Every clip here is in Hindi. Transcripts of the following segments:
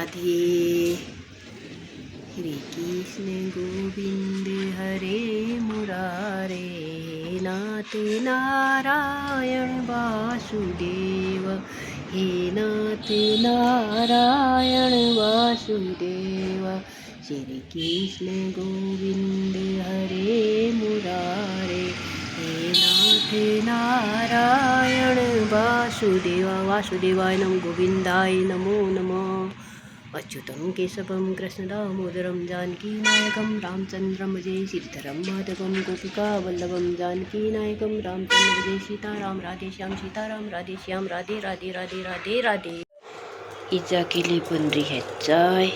राधे। श्री कृष्ण गोविंद हरे मुरारे, नाथ नारायण वासुदेव, हे नाथ नारायण वासुदेव। श्री कृष्ण गोविंद हरे मुरारे, हे नाथ नारायण वासुदेव। वासुदेवाय नमः, गोविंदाय नमो नमः। अच्युतं केशवं कृष्णदामोदरं जानकीनायकं रामचन्द्रं भजे, श्रीधरं माधवं गोपिकावल्लभं जानकीनायकं रामचन्द्र भजे। सीताराम राधे श्याम, सीताराम राधे श्याम, राधे राधे राधे राधे राधे। ईजा के लिए बन रही है चाय,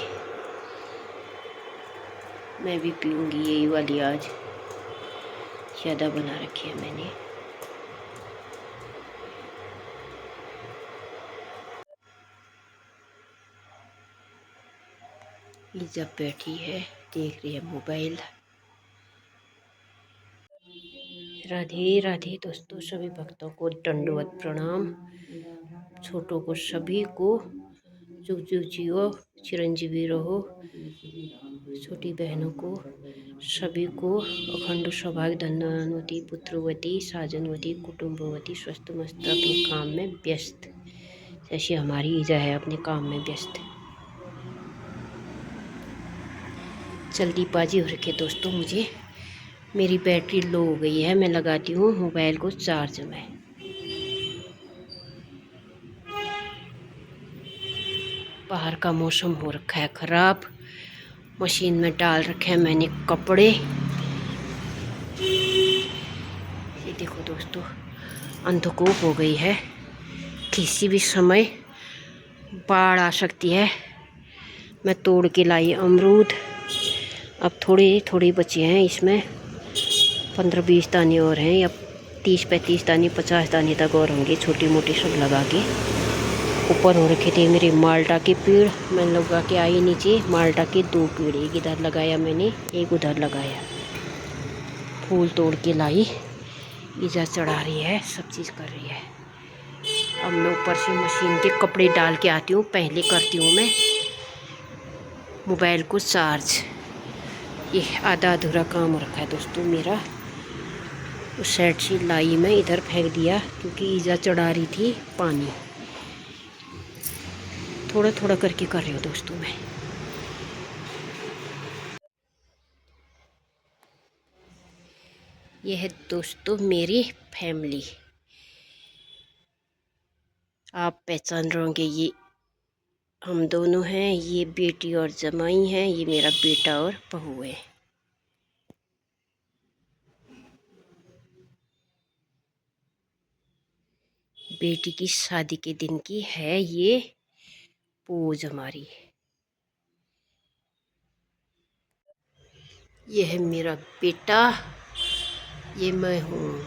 मैं भी पीऊँगी यही वाली, आज ज़्यादा बना रखी है मैंने। ईजा बैठी है, देख रही है मोबाइल। राधे राधे दोस्तों, सभी भक्तों को दंडवत प्रणाम। छोटों को सभी को जुग जुग जियो, चिरंजीवी रहो। छोटी बहनों को सभी को अखंड सौभाग्य, धनवती, पुत्रवती, साजनवती, कुटुंबवती, स्वस्थ मस्त, अपने काम में व्यस्त, जैसे हमारी ईजा है अपने काम में व्यस्त। जल्दीबाजी हो रखी है दोस्तों मुझे, मेरी बैटरी लो हो गई है। मैं लगाती हूँ मोबाइल को चार्ज में। बाहर का मौसम हो रखा है ख़राब, मशीन में डाल रखे हैं मैंने कपड़े। ये देखो दोस्तों, अंधकूप हो गई है, किसी भी समय बाढ़ आ सकती है। मैं तोड़ के लाई अमरूद, अब थोड़े थोड़े बचे हैं इसमें, 15-20 दाने और हैं, या 30-35 दाने, 50 दाने तक और होंगे, छोटी मोटी सब लगा के। ऊपर हो रखे थे मेरे माल्टा के पेड़, मैं लगा के आई नीचे। माल्टा के 2 पेड़, एक इधर लगाया मैंने, एक उधर लगाया। फूल तोड़ के लाई, ईजा चढ़ा रही है, सब चीज़ कर रही है। अब मैं ऊपर से मशीन के कपड़े डाल के आती हूँ, पहले करती हूँ मैं मोबाइल को चार्ज। ये आधा अधूरा काम हो रखा है दोस्तों मेरा। उस साइड से लाई मैं इधर फेंक दिया, क्योंकि ईजा चढ़ा रही थी पानी। थोड़ा थोड़ा करके कर रही हूँ दोस्तों मैं। यह है दोस्तों मेरी फैमिली, आप पहचान रहे होंगे, ये हम दोनों हैं, ये बेटी और जमाई हैं, ये मेरा बेटा और बहू है। बेटी की शादी के दिन की है ये पोज हमारी। ये है मेरा बेटा, ये मैं हूँ।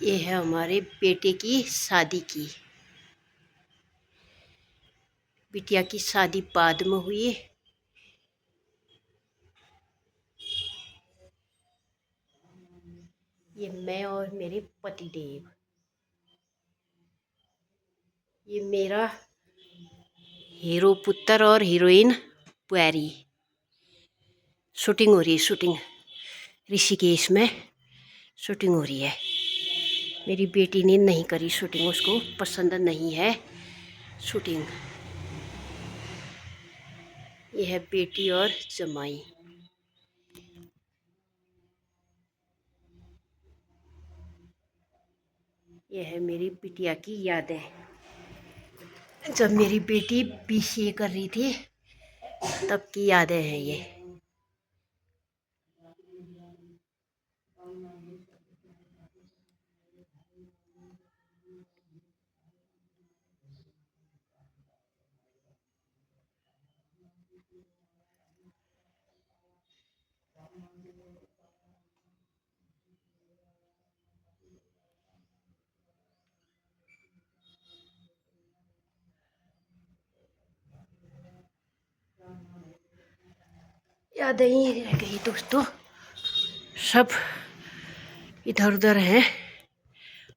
ये है हमारे बेटे की शादी की, बिटिया की शादी बाद में हुई। ये मैं और मेरे पति देव, ये मेरा हीरो पुत्र और हीरोइन प्यारी। शूटिंग हो रही है, शूटिंग ऋषिकेश में शूटिंग हो रही है। मेरी बेटी ने नहीं करी शूटिंग, उसको पसंद नहीं है शूटिंग। यह है बेटी और जमाई। यह है मेरी बिटिया की यादें, जब मेरी बेटी BCA कर रही थी तब की यादें हैं ये। यादें ही रह गई दोस्तों, सब इधर उधर हैं।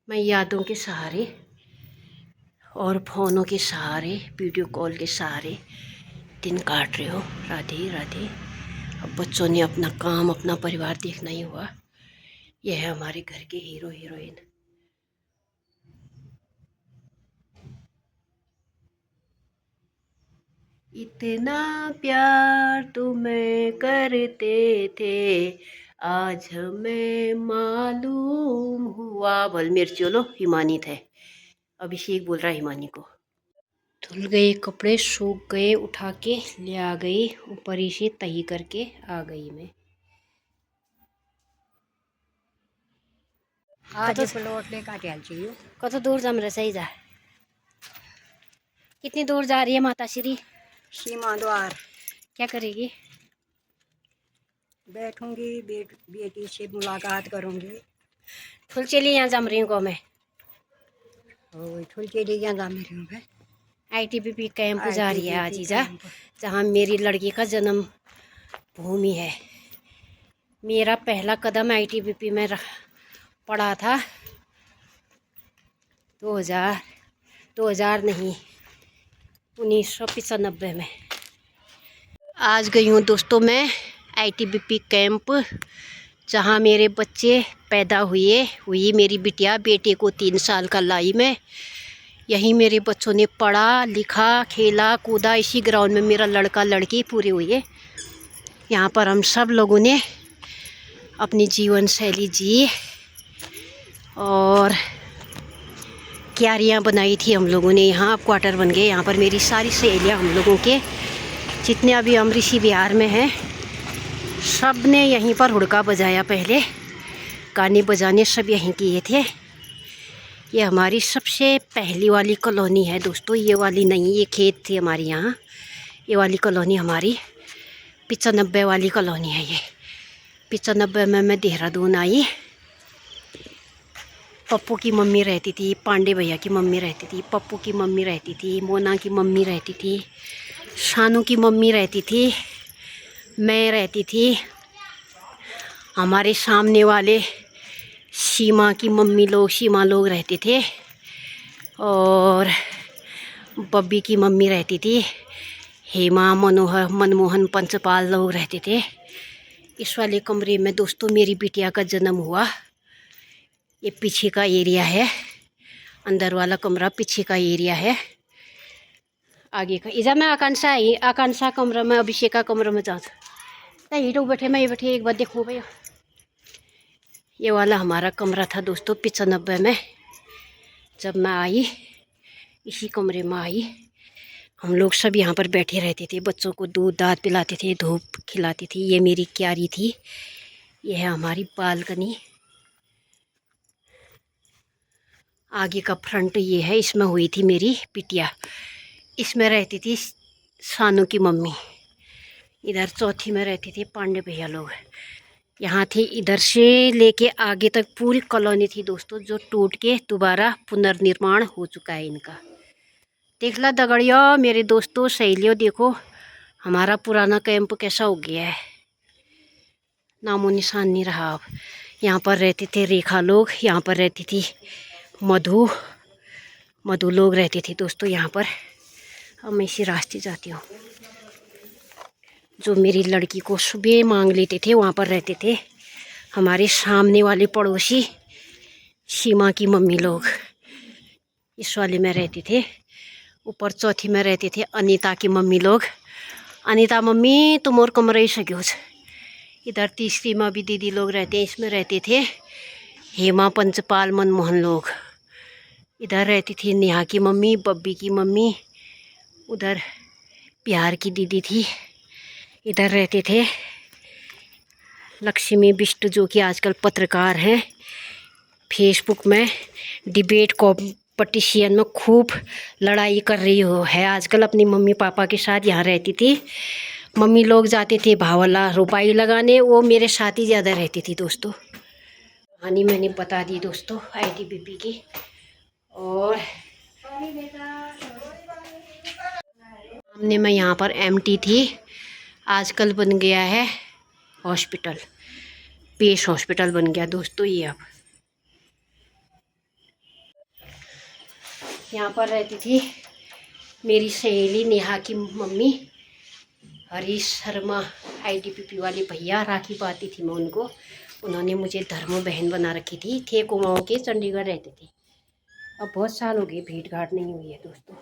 मैं यादों के सहारे और फ़ोनों के सहारे, वीडियो कॉल के सहारे दिन काट रहे हो। राधे राधे। अब बच्चों ने अपना काम, अपना परिवार देखना ही हुआ। यह है हमारे घर के हीरो हीरोइन। इतना प्यार तुम्हें करते थे, आज हमें मालूम हुआ। बोल मेरे चलो हिमानी थे। अभिषेक बोल रहा है हिमानी को। धुल गए कपड़े, सूख गए, उठा के ले आ गई, ऊपर ही से तही करके आ गई मैं। आज प्लॉट लेकर चाहिए। कत दूर जा मेरा सही जा। कितनी दूर जा रही है माता श्री? सीमा द्वार। क्या करेगी? बैठूंगी, बेटी से मुलाकात करूंगी। फुल चली यहाँ जम रही हूँ मैं। फुल के लिए जा रही हूँ। ITBP कैंप जा रही है आज जा, जहाँ मेरी लड़की का जन्म भूमि है। मेरा पहला कदम ITBP में पड़ा था 2000 नहीं 1995 में। आज गई हूँ दोस्तों मैं ITBP कैंप, जहाँ मेरे बच्चे पैदा हुई मेरी बिटिया, बेटे को 3 साल का लाई मैं। यहीं मेरे बच्चों ने पढ़ा लिखा, खेला कूदा, इसी ग्राउंड में मेरा लड़का लड़की पूरे हुए। यहाँ पर हम सब लोगों ने अपनी जीवन शैली जी और क्यारियाँ बनाई थी हम लोगों ने। यहाँ क्वार्टर बन गए। यहाँ पर मेरी सारी सहेलियाँ, हम लोगों के जितने अभी अमृषि बिहार में हैं, सब ने यहीं पर हुड़का बजाया। पहले गाने बजाने सब यहीं किए थे। ये हमारी सबसे पहली वाली कॉलोनी है दोस्तों। ये वाली नहीं, ये खेत थे हमारे यहाँ। ये वाली कॉलोनी हमारी 95 वाली कॉलोनी है। ये 95 में मैं देहरादून आई। पप्पू की मम्मी रहती थी, पांडे भैया की मम्मी रहती थी, पप्पू की मम्मी रहती थी, मोना की मम्मी रहती थी, शानू की मम्मी रहती थी, मैं रहती थी। हमारे सामने वाले सीमा की मम्मी लोग, सीमा लोग रहते थे, और बब्बी की मम्मी रहती थी, हेमा, मनमोहन, पंचपाल लोग रहते थे। इस वाले कमरे में दोस्तों मेरी बिटिया का जन्म हुआ। ये पीछे का एरिया है, अंदर वाला कमरा पीछे का एरिया है। आगे का इधर मैं आकांक्षा कमरा में, अभिषेक का कमरा में जाता हीरो बैठे, मैं ये बैठे, एक बार देखो भैया। ये वाला हमारा कमरा था दोस्तों 95 में। जब मैं आई, इसी कमरे में आई। हम लोग सब यहाँ पर बैठे रहते थे, बच्चों को दूध दाद पिलाते थे, धूप खिलाती थी। ये मेरी क्यारी थी। ये है हमारी बालकनी। आगे का फ्रंट ये है, इसमें हुई थी मेरी बिटिया। इसमें रहती थी सानू की मम्मी। इधर चौथी में रहती थी पांडे भैया लोग। यहाँ थी, इधर से लेके आगे तक पूरी कॉलोनी थी दोस्तों, जो टूट के दोबारा पुनर्निर्माण हो चुका है इनका। देख ला दगड़िया मेरे दोस्तों सहेलियों, देखो हमारा पुराना कैंप कैसा हो गया है, नामो निशान नहीं रहा अब। यहाँ पर रहते थे रेखा लोग, यहाँ पर रहती थी मधु लोग रहते थे दोस्तों यहाँ पर। अब मैं इसी रास्ते जाती हूँ। जो मेरी लड़की को सुबह मांग लेते थे, वहाँ पर रहते थे हमारे सामने वाले पड़ोसी सीमा की मम्मी लोग। इस वाले में रहते थे। ऊपर चौथी में रहते थे अनीता की मम्मी लोग। अनीता मम्मी तुम और कमरे ही सको। इधर तीसरी में भी दीदी लोग रहते हैं, इसमें रहते थे हेमा, पंचपाल, मनमोहन लोग। इधर रहती थी नेहा की मम्मी, बब्बी की मम्मी, उधर बिहार की दीदी थी। इधर रहते थे लक्ष्मी बिष्ट, जो कि आजकल पत्रकार हैं, फेसबुक में डिबेट कंपटीशन में खूब लड़ाई कर रही है आजकल अपनी मम्मी पापा के साथ। यहाँ रहती थी। मम्मी लोग जाते थे भावला रुपाई लगाने, वो मेरे साथ ही ज़्यादा रहती थी दोस्तों। कहानी मैंने बता दी दोस्तों ITBP की। और हमने मैं यहाँ पर MT थी, आजकल बन गया है हॉस्पिटल, पेश हॉस्पिटल बन गया दोस्तों ये। अब यहाँ पर रहती थी मेरी सहेली नेहा की मम्मी, हरीश शर्मा ITBP वाले भैया। राखी पाती थी मैं उनको, उन्होंने मुझे धर्मो बहन बना रखी थी। थे कुमाऊँ के, चंडीगढ़ रहते थे। अब बहुत साल हो गए, भेंट घाट नहीं हुई है दोस्तों।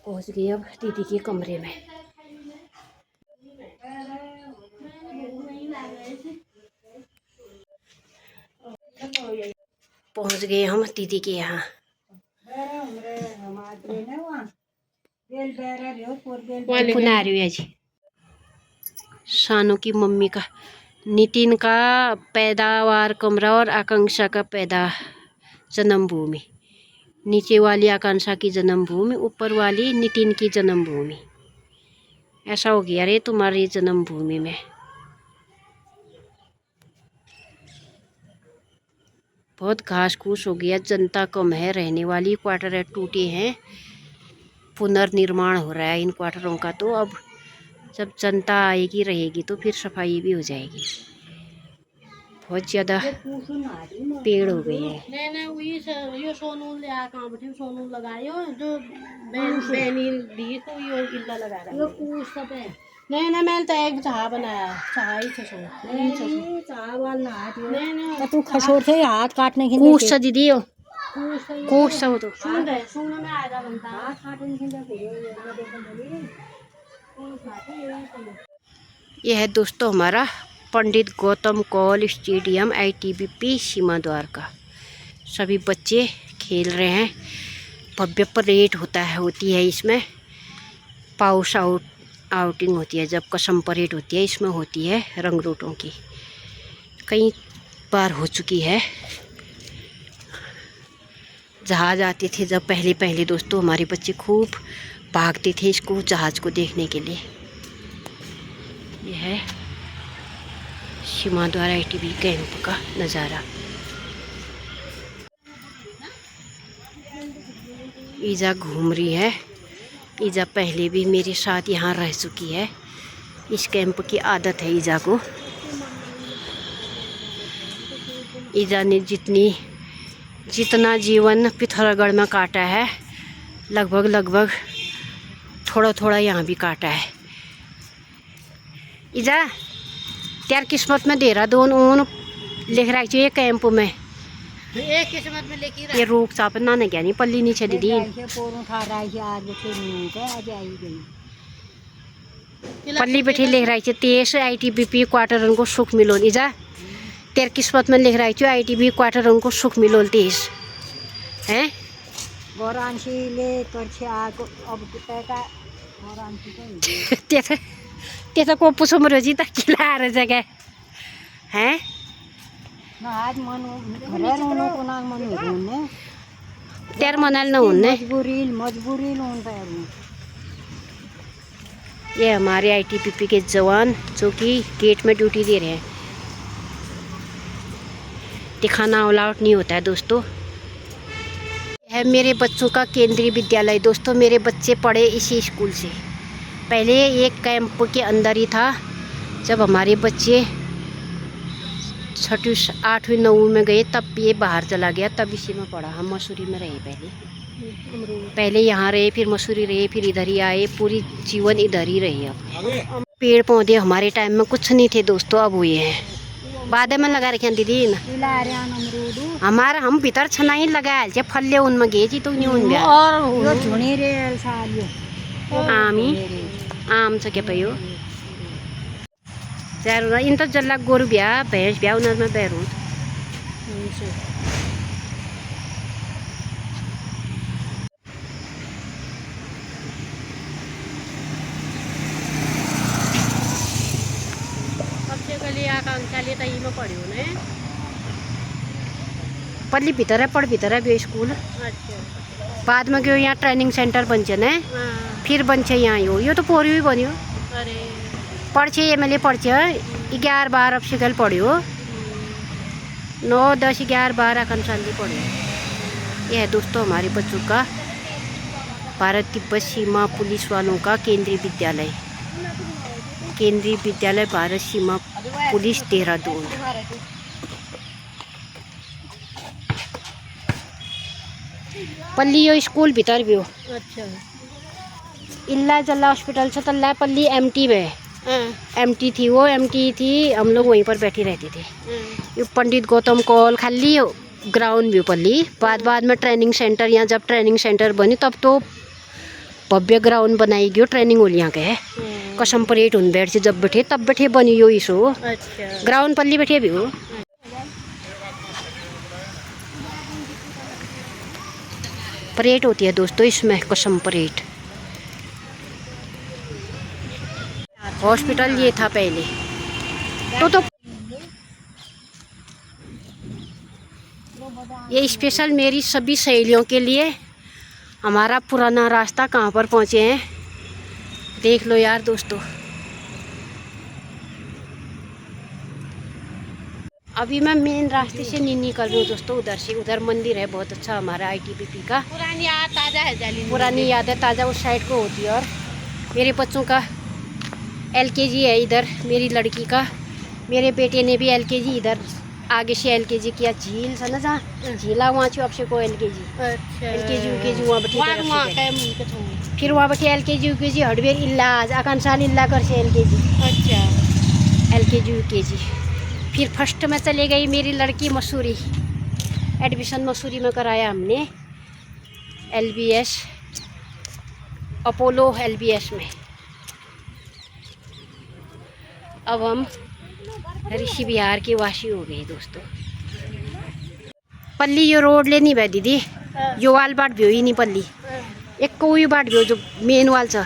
पहुँच गई अब दीदी के कमरे में। पहुँच गए हम दीदी के यहाँ। जी शानू की मम्मी का, नितिन का पैदावार कमरा और आकांक्षा का जन्मभूमि। नीचे वाली आकांक्षा की जन्मभूमि, ऊपर वाली नितिन की जन्मभूमि। ऐसा हो गया रे तुम्हारी जन्मभूमि में। बहुत घास फूस हो गया, जनता कम है रहने वाली, क्वार्टर टूटे हैं, पुनर्निर्माण हो रहा है इन क्वार्टरों का। तो अब जब जनता आएगी रहेगी तो फिर सफाई भी हो जाएगी। बहुत ज़्यादा पेड़ हो गए हैं। नहीं मैंने तो एक चाह बनाया, चाह ही तो तू खसोर थे हाथ काटने के कूस सा दीदी हो, कूस सा हो तो में आएगा बनता हाथ काटने के। यह है दोस्तों हमारा पंडित गौतम कौल स्टेडियम ITBP सीमा द्वार का। सभी बच्चे खेल रहे हैं। भव्य परेड होती है इसमें। पाउस आउटिंग होती है, जब कसम परेड होती है इसमें होती है रंग रूटों की। कई बार हो चुकी है। जहाज आते थे जब पहले दोस्तों, हमारे बच्चे खूब भागते थे इसको, जहाज को देखने के लिए। यह है सीमा द्वार ITBP कैंप का नज़ारा। ईजा घूम रही है। ईजा पहले भी मेरे साथ यहाँ रह चुकी है। इस कैंप की आदत है ईजा को। ईजा ने जितना जीवन पिथौरागढ़ में काटा है, लगभग थोड़ा यहाँ भी काटा है। ईजा त्यार किस्मत में दे रहा दोनों लिख रहा चाहिए कैंप में। एक किस्मत में लेके ये रूप साप ना क्या नहीं पल्ली नहीं चली दी। पल्ली बैठी लिख रही है 23 ITBP क्वार्टर उनको सुख मिलो। ईजा तेरे किस्मत में लिख रही है ITBP क्वार्टर उनको सुख मिलो 23 हैं। तेरा को पुसो मरो जी तक खिला रहे जगह हैं। तेर मनाल न होने मजबूरी ये हमारे ITBP के जवान जो कि गेट में ड्यूटी दे रहे हैं। दिखाना अलाउड नहीं होता है दोस्तों। है मेरे बच्चों का केंद्रीय विद्यालय। दोस्तों मेरे बच्चे पढ़े इसी स्कूल से। पहले एक कैंप के अंदर ही था। जब हमारे बच्चे 6वीं 8वीं 9वीं में गए तब ये बाहर चला गया, तब इसी में पढ़ा। हम मसूरी में रहे पहले यहाँ रहे, फिर मसूरी रहे, फिर इधर ही आए। पूरी जीवन इधर ही रही। अब पेड़ पौधे हमारे टाइम में कुछ नहीं थे दोस्तों, अब हुए हैं। बाद में लगा रखे दीदी हमारा, हम भीतर छनाई लगाए थे फल्ले उनमें गए जी तो नहीं आम से क्या पयो जरूर इन तो जल्ला गोरु ब्याह भैंस ब्याह उन्हें में बैरू पल्ली भीतर है, पढ़ भीतर है भी स्कूल। बाद में क्यों यहाँ ट्रेनिंग सेंटर बन जाना है, फिर बन छे यहाँ हो। ये तो पोरी भी बनियो पढ़ छे MLA पढ़ छे 11 12 अब शिकल पढ़ियो 9 10 11 12 कंसाल पढ़ियो। यह है दोस्तों हमारे बच्चों का भारत तिब्बत सीमा पुलिस वालों का केंद्रीय विद्यालय। केंद्रीय विद्यालय भारत सीमा पुलिस देहरादून। पल्ली यो स्कूल भीतर भी हो अच्छा इल्ला जल्ला हॉस्पिटल से तल्ला पल्ली एमटी में एमटी थी वो एमटी थी हम लोग वहीं पर बैठे रहते थे ये पंडित गौतम कौल खाली ग्राउंड भी पल्ली बाद में ट्रेनिंग सेंटर यहाँ जब ट्रेनिंग सेंटर बनी तब तो भव्य ग्राउंड बनाई गयो ट्रेनिंग होली यहाँ के है कसम परेड हुन बैठ से जब बैठे तब बैठे बनी यो इसो अच्छा ग्राउंड पल्ली बैठे भी हो परेड होती है दोस्तों इसमें कसम परेड हॉस्पिटल ये था पहले तो ये स्पेशल मेरी सभी सहेलियों के लिए हमारा पुराना रास्ता कहाँ पर पहुँचे हैं देख लो यार दोस्तों। अभी मैं मेन रास्ते से नहीं निकल रही हूँ दोस्तों उधर से उधर मंदिर है बहुत अच्छा हमारा आईटीबीपी का पुरानी याद ताज़ा है जाली पुरानी यादें ताज़ा उस साइड को होती है और मेरे बच्चों का एलकेजी है इधर मेरी लड़की का मेरे बेटे ने भी एलकेजी इधर आगे से एलकेजी किया झील सा ना जहाँ झीला वहाँ छो आपसे को एलकेजी अच्छा एलकेजी यूकेजी वहाँ बैठी फिर वहाँ बैठी एलकेजी यूकेजी हडवेर इलाज आकान साल इल्ला कर से एलकेजी अच्छा एलकेजी यूकेजी फिर फर्स्ट में चले गई मेरी लड़की मसूरी एडमिशन मसूरी में कराया हमने एलबीएस अपोलो एलबीएस में। अब हम ऋषि बिहार के वासी हो गए दोस्तों। पल्ली यो रोड ले नहीं बह दीदी यो वाल बाट भी ही नहीं पल्ली एक कोई बाट भी जो मेन वाल छ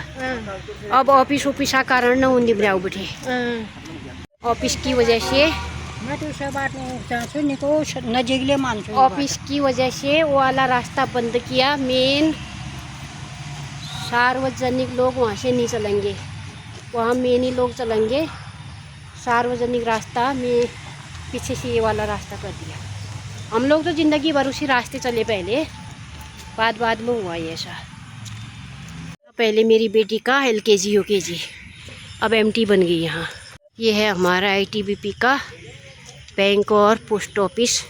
अब ऑफिस ऑफिस का कारण न उन्दी ब्राउ बैठे ऑफिस की वजह से मैं तो सब बात चाहती नहीं को नजीकले मानसून ऑफिस की वजह से वो वाला रास्ता बंद किया मेन सार्वजनिक लोग वहाँ से नहीं चलेंगे वहाँ मेन ही लोग चलेंगे सार्वजनिक रास्ता में पीछे से ये वाला रास्ता कर दिया। हम लोग तो ज़िंदगी भर उसी रास्ते चले पहले बाद में हुआ ये ऐसा। पहले मेरी बेटी का एलकेजी यूकेजी अब एमटी बन गई यहाँ। ये है हमारा आईटीबीपी का बैंक और पोस्ट ऑफिस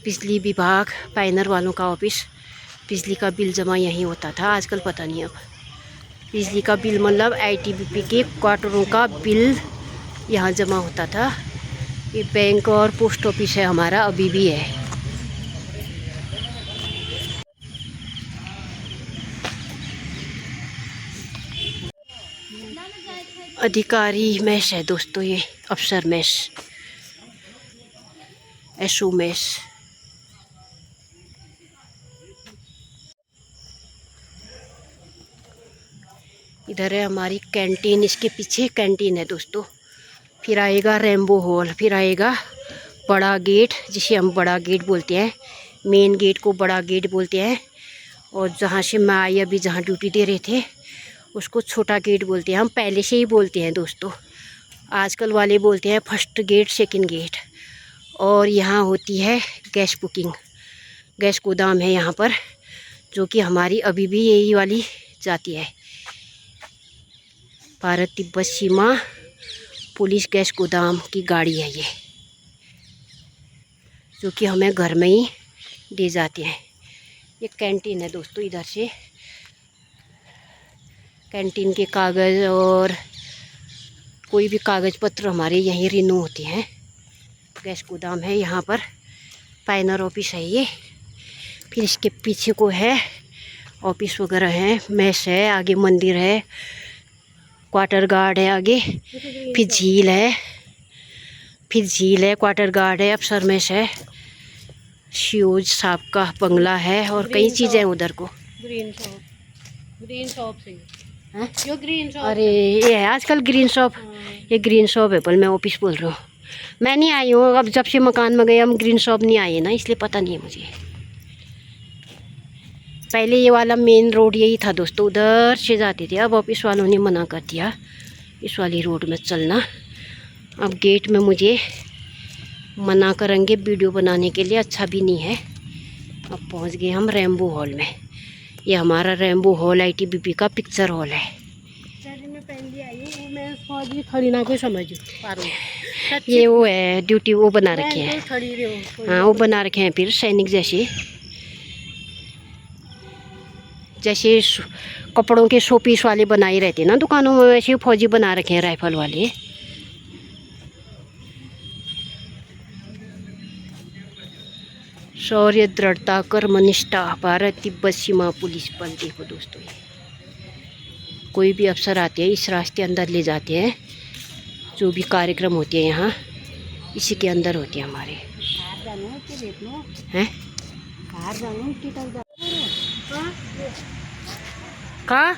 बिजली विभाग पाइनर वालों का ऑफिस बिजली का बिल जमा यहीं होता था आजकल पता नहीं अब बिजली का बिल मतलब आईटीबीपी के क्वार्टरों का बिल यहाँ जमा होता था। ये बैंक और पोस्ट ऑफिस है हमारा अभी भी है। अधिकारी मैस है दोस्तों ये अफसर मैस एसओ मैस। इधर है हमारी कैंटीन इसके पीछे कैंटीन है दोस्तों। फिर आएगा रेम्बो हॉल फिर आएगा बड़ा गेट जिसे हम बड़ा गेट बोलते हैं मेन गेट को बड़ा गेट बोलते हैं और जहाँ से मैं आई अभी जहाँ ड्यूटी दे रहे थे उसको छोटा गेट बोलते हैं हम पहले से ही बोलते हैं दोस्तों आजकल वाले बोलते हैं फर्स्ट गेट सेकंड गेट। और यहाँ होती है गैस बुकिंग गैस गोदाम है यहाँ पर जो कि हमारी अभी भी यही वाली जाती है भारत तिब्बत सीमा पुलिस गैस गोदाम की गाड़ी है ये जो कि हमें घर में ही दे जाते हैं। ये कैंटीन है दोस्तों इधर से कैंटीन के कागज़ और कोई भी कागज़ पत्र हमारे यहीं रिन्यू होते हैं। गैस गोदाम है यहाँ पर पाइनर ऑफिस है ये फिर इसके पीछे को है ऑफिस वगैरह है मैस है आगे मंदिर है क्वार्टर गार्ड है आगे फिर झील है क्वार्टर गार्ड है अफसर मैस है शियोज साहब का बंगला है और कई चीज़ें हैं उधर को। ग्रीन शॉप से जो ग्रीन शॉप अरे ये है आजकल ग्रीन शॉप ये ग्रीन शॉप है पर मैं ऑफिस बोल रहा हूँ मैं नहीं आई हूँ अब जब से मकान में गए हम ग्रीन शॉप नहीं आए ना इसलिए पता नहीं है मुझे। पहले ये वाला मेन रोड यही था दोस्तों उधर से जाते थे अब ऑफिस वालों ने मना कर दिया इस वाली रोड में चलना। अब गेट में मुझे मना करेंगे वीडियो बनाने के लिए अच्छा भी नहीं है। अब पहुंच गए हम रेम्बो हॉल में ये हमारा रेम्बो हॉल आईटीबीपी का पिक्चर हॉल है। खड़ी ना कोई समझ ये वो है ड्यूटी वो बना रखे हैं हाँ वो बना रखे हैं फिर सैनिक जैसे जैसे कपड़ों के शो पीस वाले बनाए रहते ना दुकानों में, वैसे फौजी बना रखे हैं राइफल वाले। शौर्य, दृढ़ता, कर्मनिष्ठा, भारत तिब्बत सीमा पुलिस बल। देखो दोस्तों, कोई भी अफसर आते हैं इस रास्ते अंदर ले जाते हैं। जो भी कार्यक्रम होते हैं यहाँ इसी के अंदर होते हैं हमारे हैं। कहाँ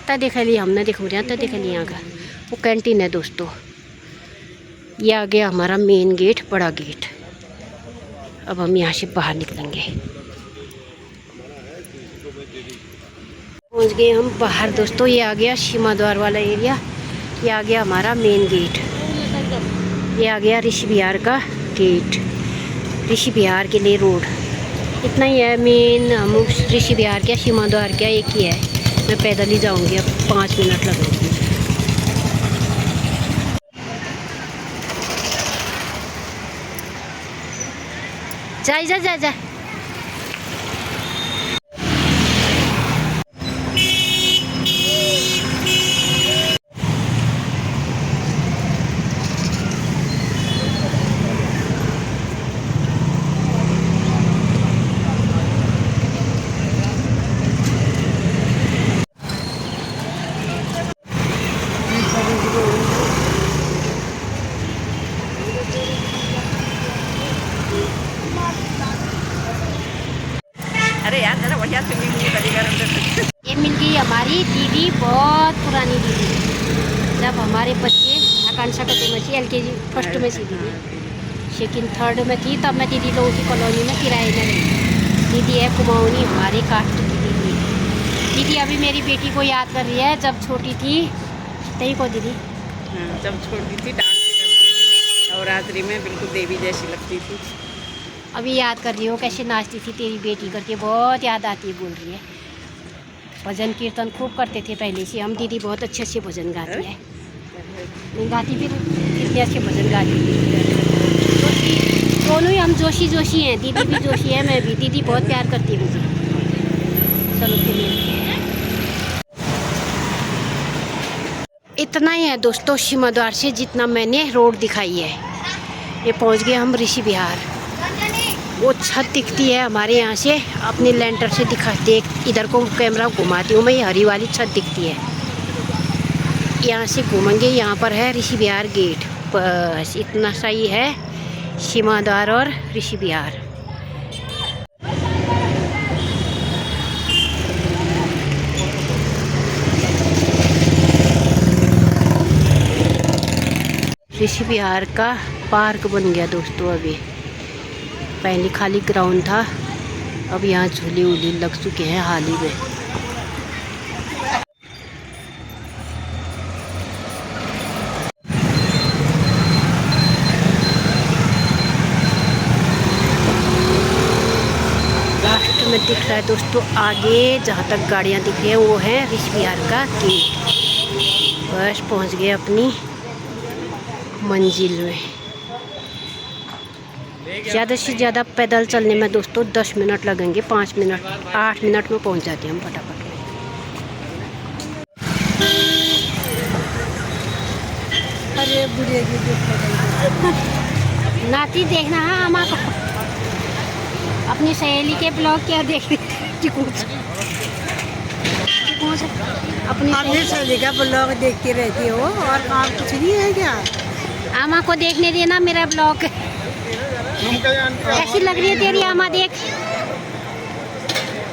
ता देखा लिया हमने, देखो रहे ता देखा लिया यहाँ का वो कैंटीन है दोस्तों। ये आ गया हमारा मेन गेट, बड़ा गेट। अब हम यहाँ से बाहर निकलेंगे। पहुँच गए हम बाहर दोस्तों। ये आ गया सीमा द्वार वाला एरिया। ये आ गया हमारा मेन गेट। ये आ गया ऋषि विहार का गेट, ऋषि विहार के लिए रोड। इतना ही है मेन। हम ऋषि विहार क्या सीमा द्वार क्या एक ही है। मैं पैदल ही जाऊंगी, अब 5 मिनट लगेंगे। जा जा जा। अरे यार जरा बढ़िया से ये मिल गई हमारी दीदी, बहुत पुरानी दीदी। जब हमारे बच्चे आकांक्षा कते में थी, LKG फर्स्ट में थी दीदी, सेकंड थर्ड में थी, तब मैं दीदी लोगों की कॉलोनी में किराए में रही। दीदी है कुमाऊनी, हमारे कास्ट की दीदी। दीदी अभी मेरी बेटी को याद कर रही है जब छोटी थी। तही को दीदी जब छोटी थी डांस करती, नवरात्रि में बिल्कुल देवी जैसी लगती थी। अभी याद कर रही हो कैसे नाचती थी तेरी बेटी करके, बहुत याद आती है। बोल रही है भजन कीर्तन खूब करते थे पहले से हम। दीदी बहुत अच्छे अच्छे भजन गाती है। नहीं गाती फिर कितने अच्छे भजन गाती थी। दोनों ही हम जोशी जोशी हैं, दीदी भी जोशी है, मैं भी। दीदी बहुत प्यार करती है मुझे। चलो फिर इतना ही है दोस्तों सीमा द्वार से जितना मैंने रोड दिखाई है। ये पहुंच गए हम ऋषि विहार। वो छत दिखती है हमारे यहाँ से, अपने लेंटर से देख इधर को कैमरा घुमाती हूँ मैं। ये हरी वाली छत दिखती है, यहाँ से घूमेंगे। यहाँ पर है ऋषि विहार गेट। बस इतना सही है सीमा द्वार और ऋषि विहार। ऋषि विहार का पार्क बन गया दोस्तों। अभी पहले खाली ग्राउंड था, अब यहाँ झूले वूले लग चुके हैं हाल ही में। लास्ट में दिख रहा है दोस्तों आगे, जहाँ तक गाड़ियाँ दिख रही हैं वो है ऋषि विहार का गेट। बस पहुँच गए अपनी मंजिल में। ज़्यादा से ज़्यादा पैदल चलने में दोस्तों 10 मिनट लगेंगे, 5 मिनट 8 मिनट में पहुंच जाते हैं हम फटाफट। अरे बुढ़े नाती देखना है आमा को, अपनी सहेली के ब्लॉग क्या देख अपनी सहेली का ब्लॉग देखती रहती हो और काम कुछ नहीं है क्या? आमा को देखने देना मेरा ब्लॉग। कैसी लग रही है तेरी आमा? देख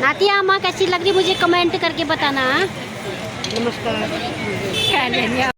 नाती आमा कैसी लग रही है मुझे कमेंट करके बताना। नमस्कार।